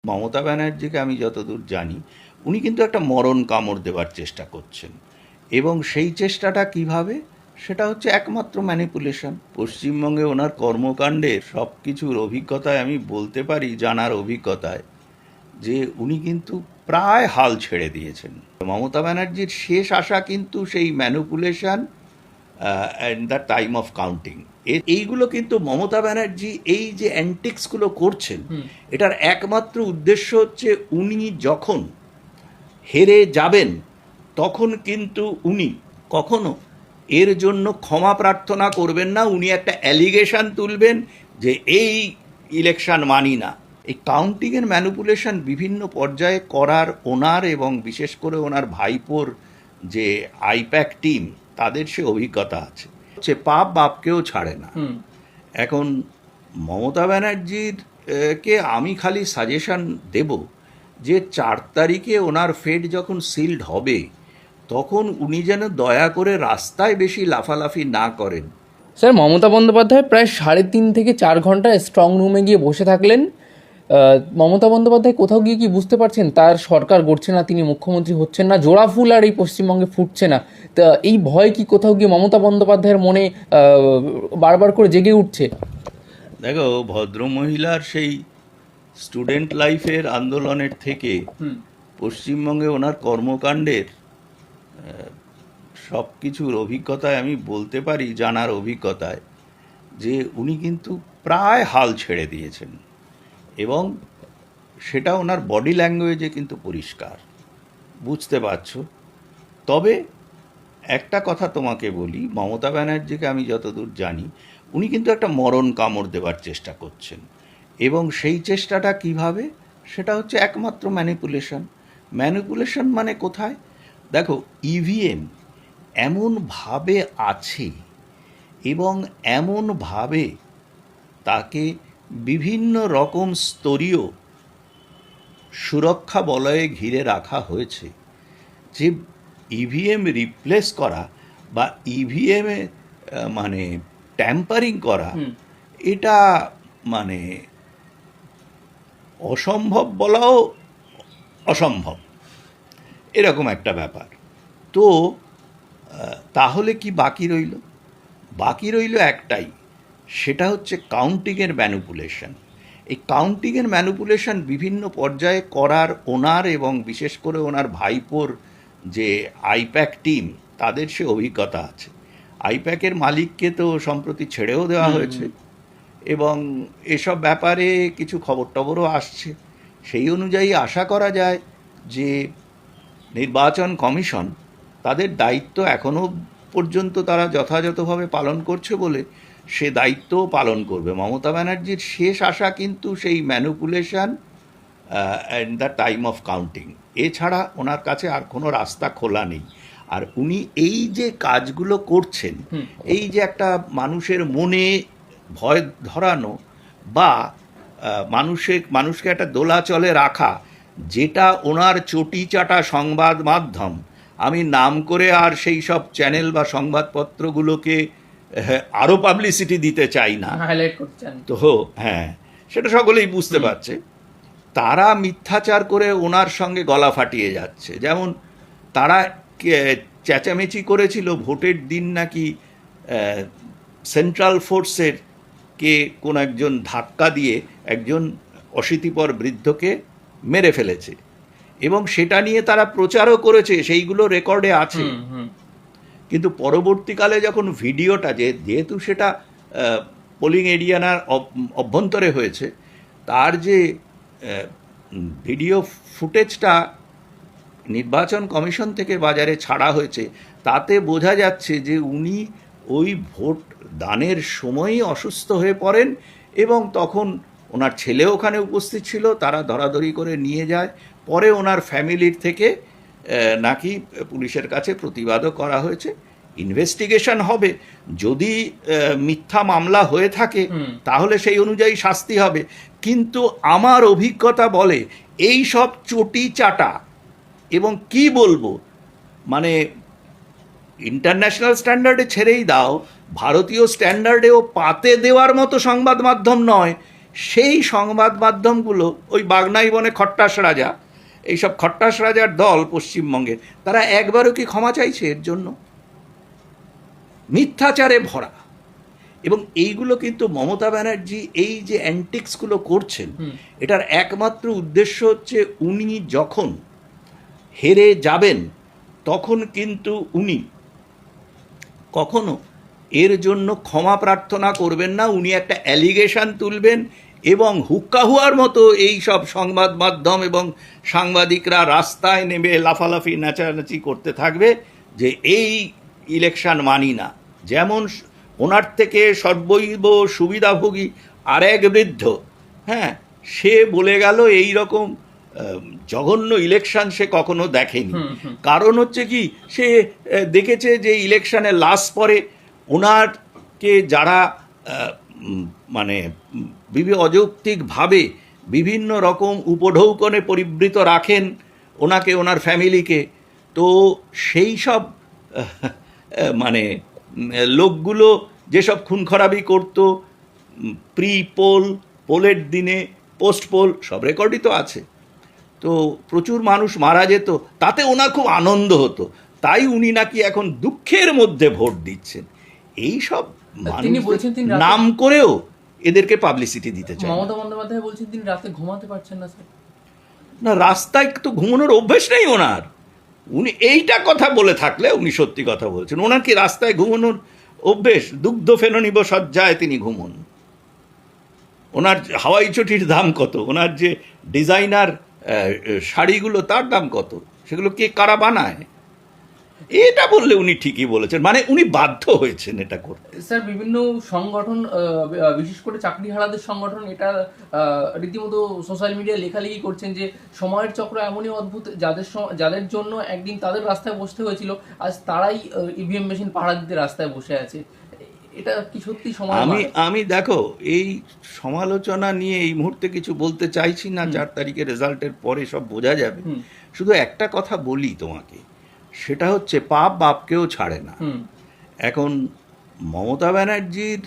মমতা ব্যানার্জিকে আমি যতদূর জানি উনি কিন্তু একটা মরণ কামড় দেওয়ার চেষ্টা করছেন, এবং সেই চেষ্টাটা কিভাবে, সেটা হচ্ছে একমাত্র ম্যানিপুলেশন। পশ্চিমবঙ্গে ওনার কর্মকাণ্ডের সব কিছুর অভিজ্ঞতায় আমি বলতে পারি, জানার অভিজ্ঞতায়, যে উনি কিন্তু প্রায় হাল ছেড়ে দিয়েছেন। মমতা ব্যানার্জির শেষ আশা কিন্তু সেই manipulation and the time of counting. এইগুলো কিন্তু মমতা ব্যানার্জি এই যে অ্যান্টিক্সগুলো করছেন, এটার একমাত্র উদ্দেশ্য হচ্ছে উনি যখন হেরে যাবেন তখন কিন্তু উনি কখনো এর জন্য ক্ষমা প্রার্থনা করবেন না। উনি একটা অ্যালিগেশন তুলবেন যে এই ইলেকশন মানি না। এই কাউন্টিংয়ের ম্যানিপুলেশন বিভিন্ন পর্যায়ে করার ওনার এবং বিশেষ করে ওনার ভাইপোর যে আইপ্যাক টিম, তাদের সে অভিজ্ঞতা আছে। সে পাপ বাপকেও ছাড়ে না। এখন মমতা ব্যানার্জির কে আমি খালি সাজেশন দেব যে 4 তারিখে ওনার ফেড যখন সিলড হবে তখন উনি যেন দয়া করে রাস্তায় বেশি লাফালাফি না করেন। স্যার, মমতা বন্দ্যোপাধ্যায় প্রায় 3.5 থেকে 4 ঘন্টা স্ট্রং রুমে গিয়ে বসে থাকলেন। মমতা বন্দ্যোপাধ্যায় কোথাও গিয়ে কি বুঝতে পারছেন তার সরকার গড়ছে না, তিনি মুখ্যমন্ত্রী হচ্ছেন না, জোড়া ফুল আর এই পশ্চিমবঙ্গে ফুটছে না? তা এই ভয় কি কোথাও গিয়ে মমতা বন্দ্যোপাধ্যায়ের মনে বারবার করে জেগে উঠছে? দেখো, ভদ্রমহিলার সেই স্টুডেন্ট লাইফের আন্দোলনের থেকে পশ্চিমবঙ্গে ওনার কর্মকাণ্ডের সব কিছুর অভিজ্ঞতায় আমি বলতে পারি, জানার অভিজ্ঞতায়, যে উনি কিন্তু প্রায় হাল ছেড়ে দিয়েছেন, এবং সেটা ওনার বডি ল্যাঙ্গুয়েজে কিন্তু পরিষ্কার বুঝতে পারছো। তবে একটা কথা তোমাকে বলি, মমতা ব্যানার্জিকে আমি যতদূর জানি উনি কিন্তু একটা মরণ কামড় দেওয়ার চেষ্টা করছেন, এবং সেই চেষ্টাটা কিভাবে, সেটা হচ্ছে একমাত্র ম্যানিপুলেশন। ম্যানিপুলেশন মানে কোথায়? দেখো, ইভিএম এমনভাবে আছে এবং এমনভাবে তাকে বিভিন্ন রকম স্তরীয় সুরক্ষা বলয়ে ঘিরে রাখা হয়েছে যে ইভিএম রিপ্লেস করা বা ইভিএমে মানে ট্যাম্পারিং করা, এটা মানে অসম্ভব বলাও অসম্ভব, এরকম একটা ব্যাপার। তো তাহলে কি বাকি রইল? বাকি রইল একটাই, সেটা হচ্ছে কাউন্টিংয়ের ম্যানিপুলেশন। এই কাউন্টিংয়ের ম্যানিপুলেশন বিভিন্ন পর্যায়ে করার ওনার এবং বিশেষ করে ওনার ভাইপোর যে আইপ্যাক টিম, তাদের সে অভিজ্ঞতা আছে। আইপ্যাকের মালিককে তো সম্প্রতি ছেড়েও দেওয়া হয়েছে, এবং এসব ব্যাপারে কিছু খবর টবরও আসছে। সেই অনুযায়ী আশা করা যায় যে নির্বাচন কমিশন তাদের দায়িত্ব এখনও পর্যন্ত তারা যথাযথভাবে পালন করছে বলে সে দায়িত্বও পালন করবে। মমতা ব্যানার্জির শেষ আশা কিন্তু সেই manipulation and the time of counting, এছাড়া ওনার কাছে আর কোনো রাস্তা খোলা নেই। আর উনি এই যে কাজগুলো করছেন, এই যে একটা মানুষের মনে ভয় ধরানো বা মানুষকে একটা দোলাচলে রাখা, যেটা ওনার চটি চাটা সংবাদ মাধ্যম, আমি নাম করে আর সেই সব চ্যানেল বা সংবাদপত্রগুলোকে আরও পাবলিসিটি দিতে চাই না, হাইলাইট করছেন তো হ্যাঁ, সেটা সকলেই বুঝতে পারছে। তারা মিথ্যাচার করে ওনার সঙ্গে গলা ফাটিয়ে যাচ্ছে। যেমন তারা চেঁচামেচি করেছিল ভোটের দিন নাকি সেন্ট্রাল ফোর্সের কে কোন একজন ধাক্কা দিয়ে একজন অশীতিপর বৃদ্ধকে মেরে ফেলেছে, এবং সেটা নিয়ে তারা প্রচারও করেছে, সেইগুলো রেকর্ডে আছে। কিন্তু পরবর্তীকালে যখন ভিডিওটা, যেহেতু সেটা পোলিং এরিয়ার অভ্যন্তরে হয়েছে, তার যে ভিডিও ফুটেজটা নির্বাচন কমিশন থেকে বাজারে ছাড়া হয়েছে, তাতে বোঝা যাচ্ছে যে উনি ওই ভোট দানের সময়ই অসুস্থ হয়ে পড়েন, এবং তখন ওনার ছেলে ওখানে উপস্থিত ছিল, তারা ধরাধরি করে নিয়ে যায়। পরে ওনার ফ্যামিলির থেকে নাকি পুলিশের কাছে প্রতিবাদও করা হয়েছে। ইনভেস্টিগেশন হবে, যদি মিথ্যা মামলা হয়ে থাকে তাহলে সেই অনুযায়ী শাস্তি হবে। কিন্তু আমার অভিজ্ঞতা বলে এই সব চটি চাটা, এবং কি বলবো, মানে ইন্টারন্যাশনাল স্ট্যান্ডার্ডে ছেড়েই দাও, ভারতীয় স্ট্যান্ডার্ডেও পাতে দেওয়ার মতো সংবাদ মাধ্যম নয়, সেই সংবাদ মাধ্যমগুলো ওই বাগনাই বনে খট্টাস রাজা, এইসব খট্টাস রাজার দল পশ্চিমবঙ্গের, তারা একবারও কি ক্ষমা চাইছে এর জন্য? মিথ্যাচারে ভরা। এবং এইগুলো কিন্তু মমতা ব্যানার্জি এই যে অ্যান্টিক্সগুলো করছেন, এটার একমাত্র উদ্দেশ্য হচ্ছে উনি যখন হেরে যাবেন তখন কিন্তু উনি কখনো এর জন্য ক্ষমা প্রার্থনা করবেন না। উনি একটা অ্যালিগেশন তুলবেন এবং হুক্কা হুয়ার মতো এই সব সংবাদ মাধ্যম এবং সাংবাদিকরা রাস্তায় নেমে লাফালাফি নাচানাচি করতে থাকবে যে এই ইলেকশন মানি না। যেমন ওনার থেকে সর্বৈব সুবিধাভোগী আর এক বৃদ্ধ, হ্যাঁ, সে বলে গেল এই রকম জঘন্য ইলেকশন সে কখনো দেখেনি। কারণ হচ্ছে কি, সে দেখেছে যে ইলেকশনে লাস্ট পরে ওনারকে যারা মানে অযৌক্তিকভাবে বিভিন্ন রকম উপঢৌকনে পরিবৃত রাখেন ওনাকে, ওনার ফ্যামিলিকে, তো সেই সব মানে লোকগুলো যেসব খুন খারাপি করতো প্রি পোল, পোলের দিনে, পোস্ট পোল, সব রেকর্ডই তো আছে। তো প্রচুর মানুষ মারা যেত, তাতে ওনার খুব আনন্দ হতো, তাই উনি নাকি এখন দুঃখের মধ্যে ভোট দিচ্ছেন। এই সব তিনি বলছেন তিনি নাম করেও এদেরকে পাবলিসিটি দিতে চান। মমতা বন্দ্যোপাধ্যায় বলছেন তিনি রাতে ঘুমাতে পারছেন না স্যার। না, রাস্তায় তো ঘুমানোর অভ্যেস নেই ওনার। উনি এইটা কথা বলে থাকলে উনি সত্যি কথা বলছেন। ওনার কি রাস্তায় ঘুমানোর অভ্যেস? দুগ্ধ ফেননিব সজ্জায় তিনি ঘুমন। ওনার হাওয়াই চটির দাম কত? ওনার যে ডিজাইনার শাড়িগুলো তার দাম কত? সেগুলো কে কারা বানায়? এটা বললে উনি ঠিকই বলেছেন, মানে উনি বাধ্য হয়েছেন এটা করতে। স্যার বিভিন্ন সংগঠন, বিশেষ করে চাকরিহারাদের সংগঠন, এটা রীতিমতো সোশ্যাল মিডিয়ায় লেখালেখি করছেন যে সময়ের চক্র এমনই অদ্ভুত, যাদের জন্য একদিন তাদের রাস্তায় বসতে হয়েছিল, আজ তারাই ইভিএম মেশিন পাহারা দিতে রাস্তায় বসে আছে। এটা কি সত্যি সময়? আমি দেখো, এই সমালোচনা নিয়ে এই মুহূর্তে কিছু বলতে চাইছি না। 4 তারিখে রেজাল্টের পরে সব বোঝা যাবে। শুধু একটা কথা বলি তোমাকে, সেটা হচ্ছে পাপ বাপকেও ছাড়ে না। এখন মমতা ব্যানার্জির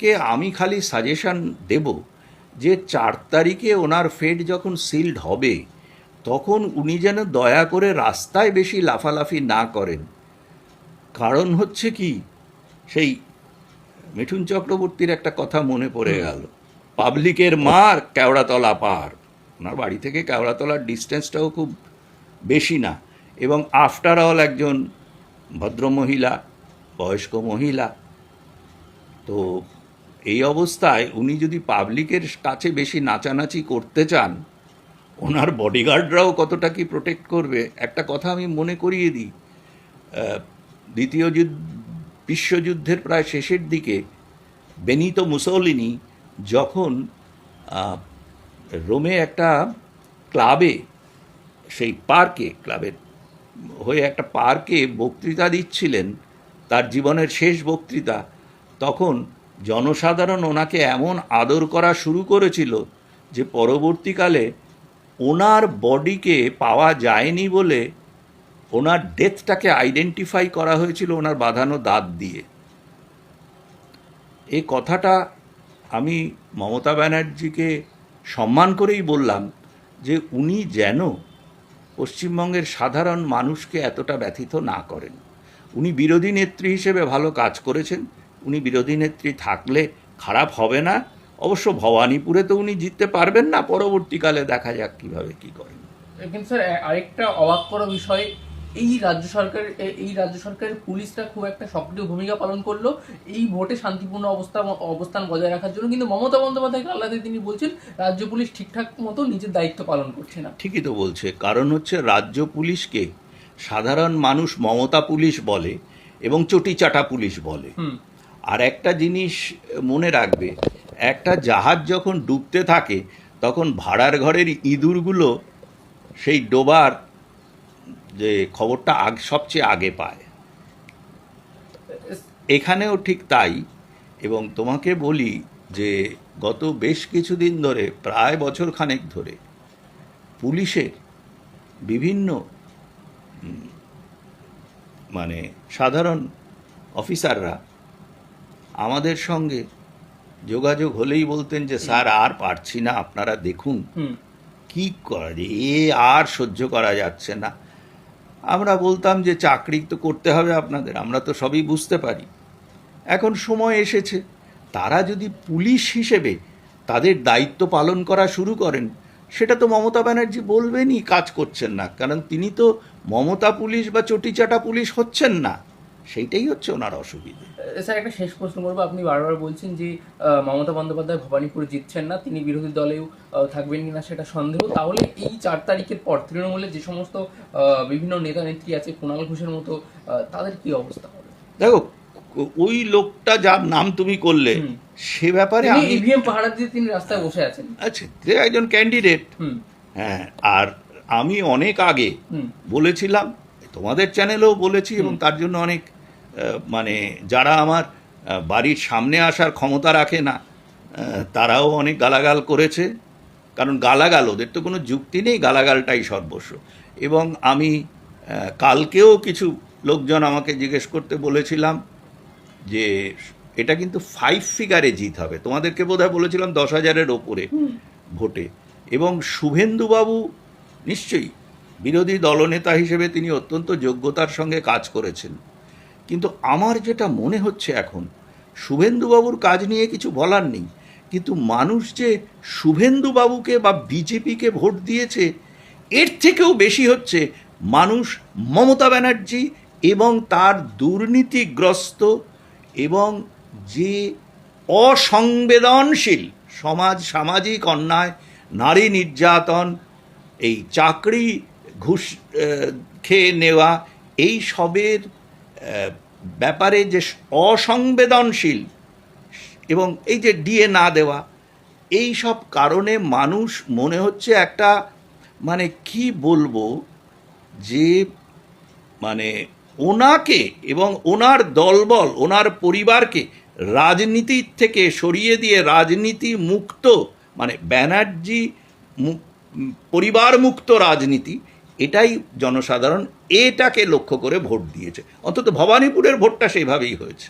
কে আমি খালি সাজেশন দেব যে 4 তারিখে ওনার ফেট যখন সিলড হবে তখন উনি যেন দয়া করে রাস্তায় বেশি লাফালাফি না করেন। কারণ হচ্ছে কি, সেই মিঠুন চক্রবর্তীর একটা কথা মনে পড়ে গেল, পাবলিকের মার কেওড়াতলা পার। ওনার বাড়ি থেকে কেওড়াতলার ডিস্টেন্সটাও খুব বেশি না, এবং আফটার অল একজন ভদ্রমহিলা, বয়স্ক মহিলা। তো এই অবস্থায় উনি যদি পাবলিকের কাছে বেশি নাচানাচি করতে চান, ওনার বডিগার্ডরাও কতটা কি প্রোটেক্ট করবে? একটা কথা আমি মনে করিয়ে দিই, দ্বিতীয় বিশ্বযুদ্ধের প্রায় শেষের দিকে বেনিতো মুসোলিনি যখন রোমে একটা ক্লাবে, সেই পার্কে, ক্লাবের হয়ে একটা পার্কে বক্তৃতা দিচ্ছিলেন, তার জীবনের শেষ বক্তৃতা, তখন জনসাধারণ ওনাকে এমন আদর করা শুরু করেছিল যে পরবর্তীকালে ওনার বডিকে পাওয়া যায়নি বলে ওনার ডেথটাকে আইডেন্টিফাই করা হয়েছিল ওনার বাঁধানো দাঁত দিয়ে। এই কথাটা আমি মমতা ব্যানার্জিকে সম্মান করেই বললাম যে উনি যেন পশ্চিমবঙ্গের সাধারণ মানুষকে এতটা ব্যথিত না করেন। উনি বিরোধী নেত্রী হিসেবে ভালো কাজ করেছেন, উনি বিরোধী নেত্রী থাকলে খারাপ হবে না। অবশ্য ভবানীপুরে তো উনি জিততে পারবেন না, পরবর্তীকালে দেখা যাক কীভাবে কী করেন। কিন্তু স্যার আরেকটা অবাক করা বিষয়, এই রাজ্য সরকারের পুলিশরা খুব একটা সক্রিয় ভূমিকা পালন করলো এই ভোটে শান্তিপূর্ণ অবস্থান বজায় রাখার জন্য, কিন্তু মমতা বন্দ্যোপাধ্যায় আলাদা তিনি বলছেন রাজ্য পুলিশ ঠিকঠাক মতো নিজের দায়িত্ব পালন করছে না। ঠিকই তো বলছে, কারণ হচ্ছে রাজ্য পুলিশকে সাধারণ মানুষ মমতা পুলিশ বলে এবং চটিচাটা পুলিশ বলে। আর একটা জিনিস মনে রাখবে, একটা জাহাজ যখন ডুবতে থাকে তখন ভাড়ার ঘরের ইঁদুরগুলো সেই ডোবার যে খবরটা সবচেয়ে আগে পায়। এখানেও ঠিক তাই। এবং তোমাকে বলি যে গত বেশ কিছুদিন ধরে, প্রায় বছর খানেক ধরে, পুলিশের বিভিন্ন মানে সাধারণ অফিসাররা আমাদের সঙ্গে যোগাযোগ হলেই বলতেন যে স্যার আর পারছি না, আপনারা দেখুন হুম কি করে, এ আর সহ্য করা যাচ্ছে না। আমরা বলতাম যে চাকরি তো করতে হবে আপনাদের, আমরা তো সবই বুঝতে পারি। এখন সময় এসেছে, তারা যদি পুলিশ হিসেবে তাদের দায়িত্ব পালন করা শুরু করেন, সেটা তো মমতা ব্যানার্জি বলবেনই কাজ করছেন না, কারণ তিনি তো মমতা পুলিশ বা চটিচাটা পুলিশ হচ্ছেন না। সেইটাই হচ্ছে ওনার অসুবিধে। স্যার একটা শেষ প্রশ্ন করবো, আপনি বারবার বলছেন যে মমতা বন্দ্যোপাধ্যায় ভবানীপুরে জিতছেন না, তিনি বিরোধী দলেও থাকবেন কিনা সেটা সন্দেহ। তাহলে এই 4 তারিখের পর তৃণমূলের যে সমস্ত বিভিন্ন নেতা নেত্রী আছে, কুণাল ঘোষের মতো, তাদের কি অবস্থা হবে? দেখো, ওই লোকটা যার নাম তুমি করলে, হুম। সে ব্যাপারে তিনি আমি, ইভিএম পাহারা দিয়ে তিনি রাস্তায় বসে আছেন। আচ্ছা, সে একজন ক্যান্ডিডেট। হুম হ্যাঁ, আর আমি অনেক আগে হুম বলেছিলাম, তোমাদের চ্যানেলেও বলেছি, এবং হুম। তার জন্য অনেক মানে যারা আমার বাড়ির সামনে আসার ক্ষমতা রাখে না, তারাও অনেক গালাগাল করেছে। কারণ গালাগাল, ওদের তো কোনো যুক্তি নেই, গালাগালটাই সর্বস্ব। এবং আমি কালকেও কিছু লোকজন আমাকে জিজ্ঞেস করতে বলেছিলাম যে এটা কিন্তু 5 ফিগারে জিত হবে। তোমাদেরকে বোধহয় বলেছিলাম 10,000-এর ওপরে ভোটে। এবং শুভেন্দুবাবু নিশ্চয়ই বিরোধী দলনেতা হিসেবে তিনি অত্যন্ত যোগ্যতার সঙ্গে কাজ করেছেন। কিন্তু আমার যেটা মনে হচ্ছে এখন, শুভেন্দুবাবুর কাজ নিয়ে কিছু বলার নেই, কিন্তু মানুষ যে শুভেন্দুবাবুকে বা বিজেপিকে ভোট দিয়েছে, এর থেকেও বেশি হচ্ছে মানুষ মমতা ব্যানার্জি এবং তার দুর্নীতিগ্রস্ত এবং যে অসংবেদনশীল সামাজিক অন্যায়, নারী নির্যাতন, এই চাকরি ঘুষ খেয়ে নেওয়া, এই সবের ব্যাপারে যে অসংবেদনশীল, এবং এই যে ডিএ না দেওয়া, এই সব কারণে মানুষ মনে হচ্ছে একটা, মানে কি বলবো, যে মানে ওনাকে এবং ওনার দলবল, ওনার পরিবারকে রাজনীতির থেকে সরিয়ে দিয়ে রাজনীতি মুক্ত, মানে ব্যানার্জি পরিবার মুক্ত রাজনীতি, এটাই জনসাধারণ এটাকে লক্ষ্য করে ভোট দিয়েছে। অন্তত ভবানীপুরের ভোটটা সেইভাবেই হয়েছে।